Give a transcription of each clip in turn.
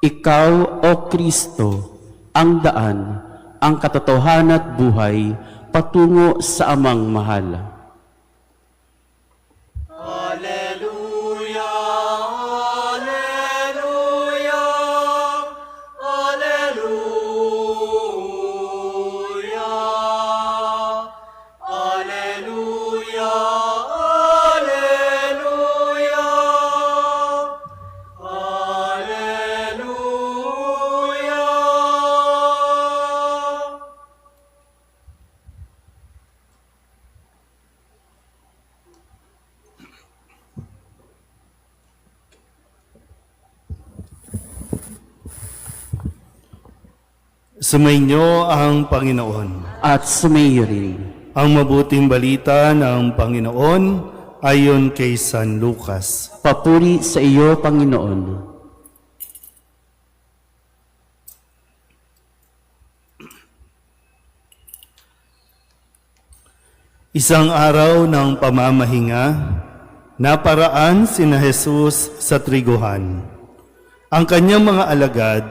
Ikaw, O Kristo, ang daan, ang katotohanan at buhay, patungo sa Amang mahal. Alleluia, Alleluia, Alleluia, Alleluia, Alleluia, Alleluia. Sumainyo ang Panginoon. At sumayo rin. Ang mabuting balita ng Panginoon ayon kay San Lucas. Papuri sa iyo, Panginoon. Isang araw ng pamamahinga, naparaan sina Jesus sa triguhan. Ang kanyang mga alagad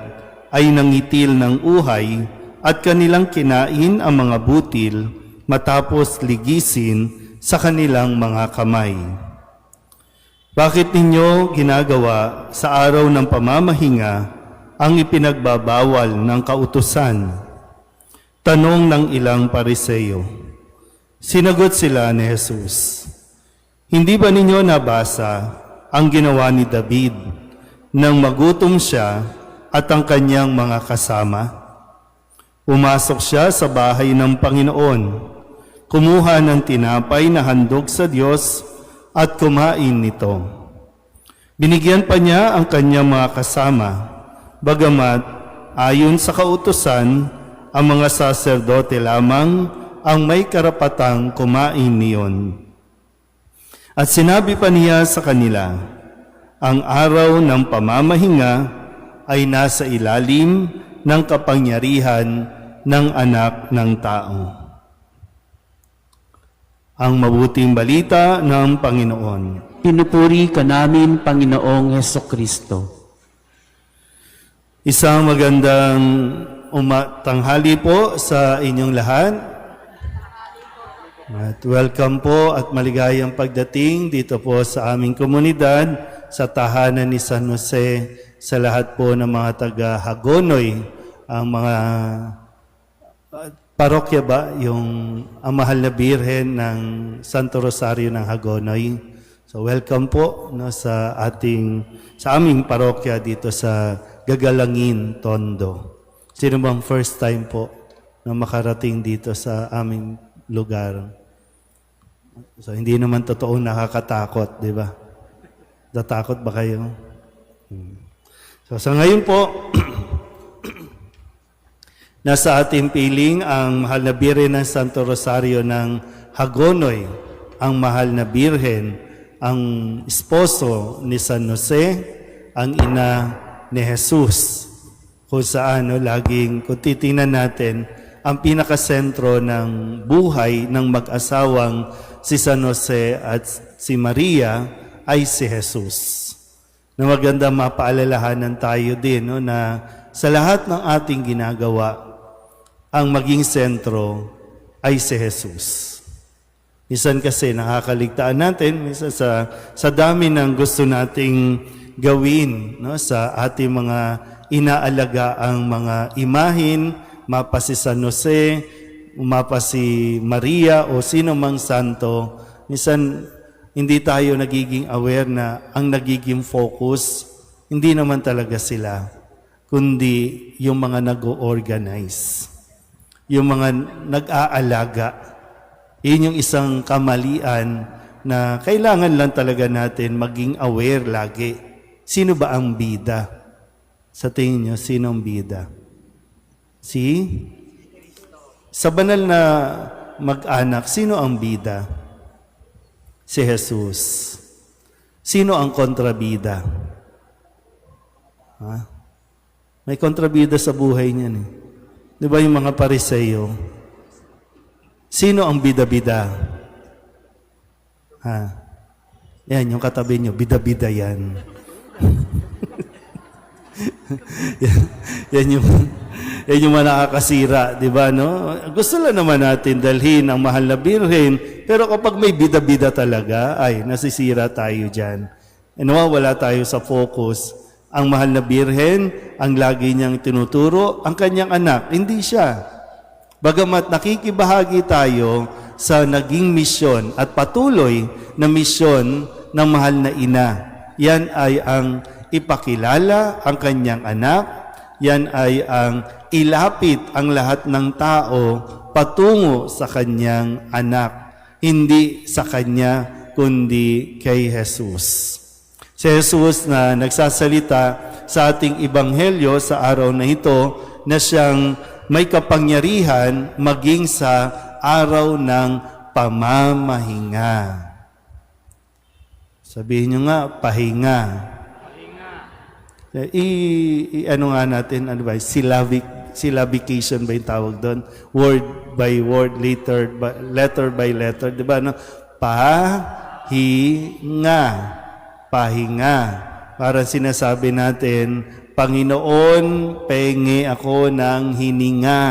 ay nangitil ng uhay at kanilang kinain ang mga butil matapos ligisin sa kanilang mga kamay. Bakit ninyo ginagawa sa araw ng pamamahinga ang ipinagbabawal ng kautusan? Tanong ng ilang Pariseo. Sinagot sila ni Jesus, hindi ba ninyo nabasa ang ginawa ni David nang magutom siya at ang kanyang mga kasama? Pumasok siya sa bahay ng Panginoon, kumuha ng tinapay na handog sa Diyos at kumain nito. Binigyan pa niya ang kanyang mga kasama, bagamat ayon sa kautusan, ang mga saserdote lamang ang may karapatang kumain niyon. At sinabi pa niya sa kanila, ang araw ng pamamahinga ay nasa ilalim ng kapangyarihan ng Anak ng Tao. Ang mabuting balita ng Panginoon. Pinupuri ka namin, Panginoong Hesukristo. Isang magandang tanghali po sa inyong lahat. At welcome po at maligayang pagdating dito po sa aming komunidad sa tahanan ni San Jose, sa lahat po ng mga taga-Hagonoy, ang mga parokya ba, yung ang Mahal na Birhen ng Santo Rosario ng Hagonoy. So welcome po no, sa aming parokya dito sa Gagalangin, Tondo. Sino bang first time po na makarating dito sa aming lugar? So hindi naman totoong nakakatakot, di ba? Natakot ba kayo? So sa ngayon po, nasa ating piling ang Mahal na Birhen ng Santo Rosario ng Hagonoy, ang Mahal na Birhen, ang esposo ni San Jose, ang ina ni Jesus, kung saan laging, kung titingnan natin, ang pinakasentro ng buhay ng mag-asawang si San Jose at si Maria ay si Jesus. Na maganda mapaalalahanan tayo din na sa lahat ng ating ginagawa, ang maging sentro ay si Jesus. Minsan kasi nakakaligtaan natin, minsan sa dami ng gusto nating gawin sa ating mga inaalaga ang mga imahin, mapa si San Jose, mapa si Maria o sino mang santo, minsan hindi tayo nagiging aware na ang nagiging focus, hindi naman talaga sila, kundi yung mga nag-organize, yung mga nag-aalaga. Yun yung isang kamalian na kailangan lang talaga natin maging aware lagi. Sino ba ang bida? Sa tingin nyo, sino ang bida? Sa banal na mag-anak, sino ang bida? Si Jesus. Sino ang kontrabida? May kontrabida sa buhay niyan eh. Di ba yung mga Pariseo? Sino ang bida-bida? Yan, yung katabi nyo, bida-bida yan. yan yung mga nakakasira, di ba, no? Gusto lang naman natin dalhin ang mahal na birhen, pero kapag may bida-bida talaga, ay, nasisira tayo dyan. Nawawala tayo sa focus. Ang mahal na birhen, ang lagi niyang tinuturo, ang kanyang anak, hindi siya. Bagamat nakikibahagi tayo sa naging misyon at patuloy na misyon ng mahal na ina. Yan ay ang ipakilala ang kanyang anak. Yan ay ang ilapit ang lahat ng tao patungo sa kanyang anak. Hindi sa kanya, kundi kay Jesus. Si Jesus na nagsasalita sa ating ebanghelyo sa araw na ito na siyang may kapangyarihan maging sa araw ng pamamahinga. Sabihin nyo nga, pahinga. Ano nga natin, ano ba, syllabication ba yung tawag doon? Word by word, letter by letter. Diba? No? Pahinga. Pahinga. Parang sinasabi natin, Panginoon, penge ako ng hininga.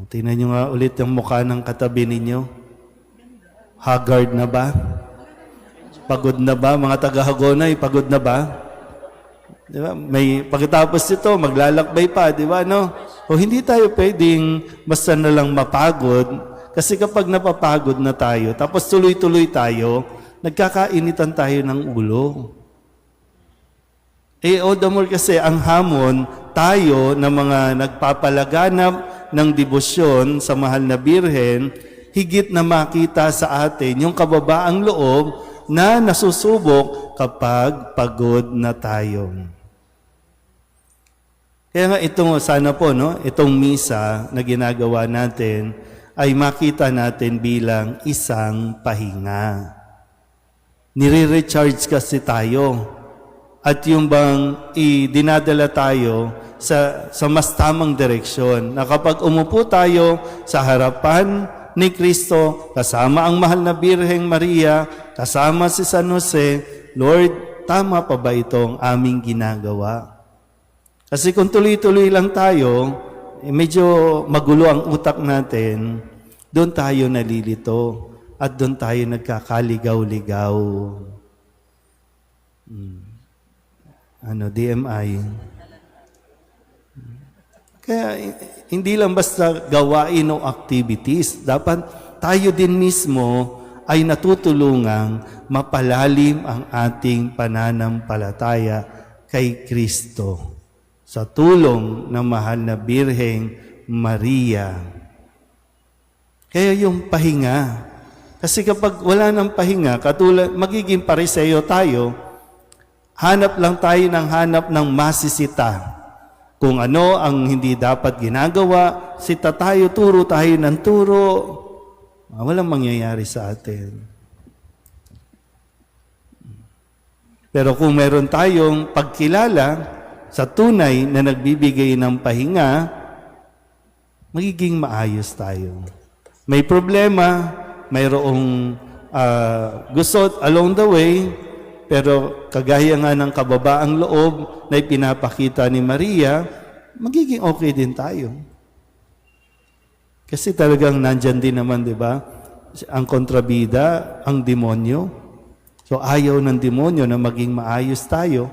Tingnan nyo nga ulit yung mukha ng katabi ninyo. Haggard na ba? Pagod na ba? Mga taga-Hagonay, pagod na ba? Di ba? May pagkatapos ito, maglalakbay pa, di ba? No? O hindi tayo pwedeng basta na lang mapagod. Kasi kapag napapagod na tayo, tapos tuloy-tuloy tayo, nagkakainitan tayo ng ulo. All the more kasi ang hamon, tayo na mga nagpapalaganap ng debosyon sa mahal na birhen, higit na makita sa atin yung kababaang loob na nasusubok kapag pagod na tayo. Kaya nga itong sana po, no, itong misa na ginagawa natin ay makita natin bilang isang pahinga. Nire-recharge kasi tayo. At yung bang dinadala tayo sa mas tamang direksyon na kapag umupo tayo sa harapan ni Kristo, kasama ang mahal na Birheng Maria, kasama si San Jose, Lord, tama pa ba itong aming ginagawa? Kasi kung tuloy-tuloy lang tayo, medyo magulo ang utak natin, doon tayo nalilito at doon tayo nagkakaligaw-ligaw. DMI. Kaya hindi lang basta gawain o activities. Dapat tayo din mismo ay natutulungang mapalalim ang ating pananampalataya kay Kristo sa tulong ng mahal na Birheng Maria. Kaya yung pahinga. Kasi kapag wala ng pahinga, katulad magiging Pariseo tayo, hanap lang tayo ng masisita. Kung ano ang hindi dapat ginagawa, sita tayo, turo tayo ng turo. Walang mangyayari sa atin. Pero kung meron tayong pagkilala sa tunay na nagbibigay ng pahinga, magiging maayos tayo. May problema, mayroong gusot along the way, pero kagaya nga ng kababaang loob na ipinapakita ni Maria, magiging okay din tayo. Kasi talagang nandyan din naman, di ba? Ang kontrabida, ang demonyo. So ayaw ng demonyo na maging maayos tayo.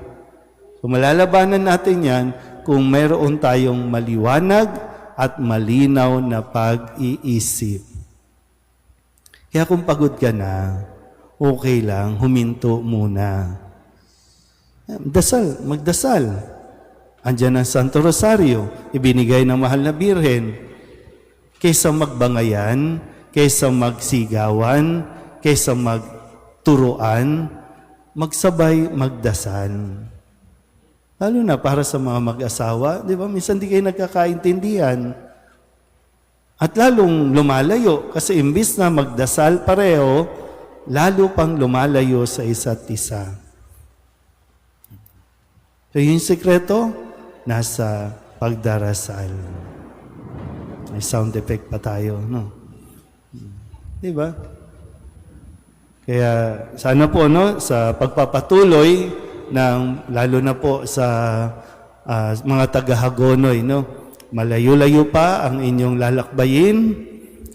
So malalabanan natin yan kung mayroon tayong maliwanag at malinaw na pag-iisip. Kaya kung pagod ka na, okay lang, huminto muna. Magdasal. Andiyan ang Santo Rosario, ibinigay ng mahal na Birhen. Kaysa magbangayan, kaysa magsigawan, kaysa magturuan, magsabay magdasal. Lalo na para sa mga mag-asawa, di ba? Minsan di kayo nagkakaintindihan. At lalong lumalayo, kasi imbis na magdasal pareho, lalo pang lumalayo sa isa't isa. So yung sekreto, nasa pagdarasal. May sound effect pa tayo, no? Di ba? Kaya sana po, no, sa pagpapatuloy lalo na po sa mga taga-Hagonoy, no? Malayo-layo pa ang inyong lalakbayin,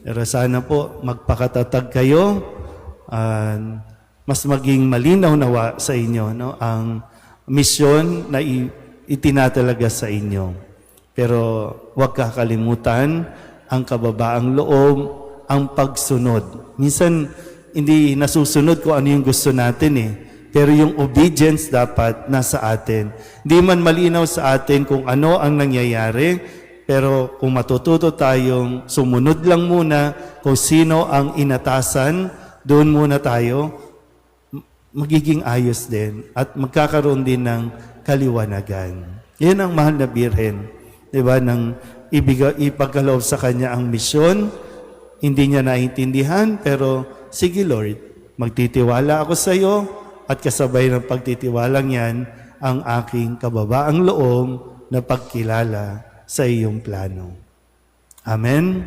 pero sana po magpakatatag kayo, mas maging malinaw nawa sa inyo, no? Ang misyon na itinatalaga sa inyo. Pero huwag kakalimutan ang kababaang loob, ang pagsunod. Minsan, hindi nasusunod kung ano yung gusto natin eh. Pero yung obedience dapat nasa atin. Hindi man malinaw sa atin kung ano ang nangyayari, pero kung matututo tayong sumunod lang muna kung sino ang inatasan, doon muna tayo, magiging ayos din at magkakaroon din ng kaliwanagan. Yan ang mahal na Birhen. Diba? Nang ipagkaloob sa kanya ang misyon, hindi niya naiintindihan, pero sige Lord, magtitiwala ako sa iyo at kasabay ng pagtitiwalang yan, ang aking kababaang loob na pagkilala sa iyong plano. Amen.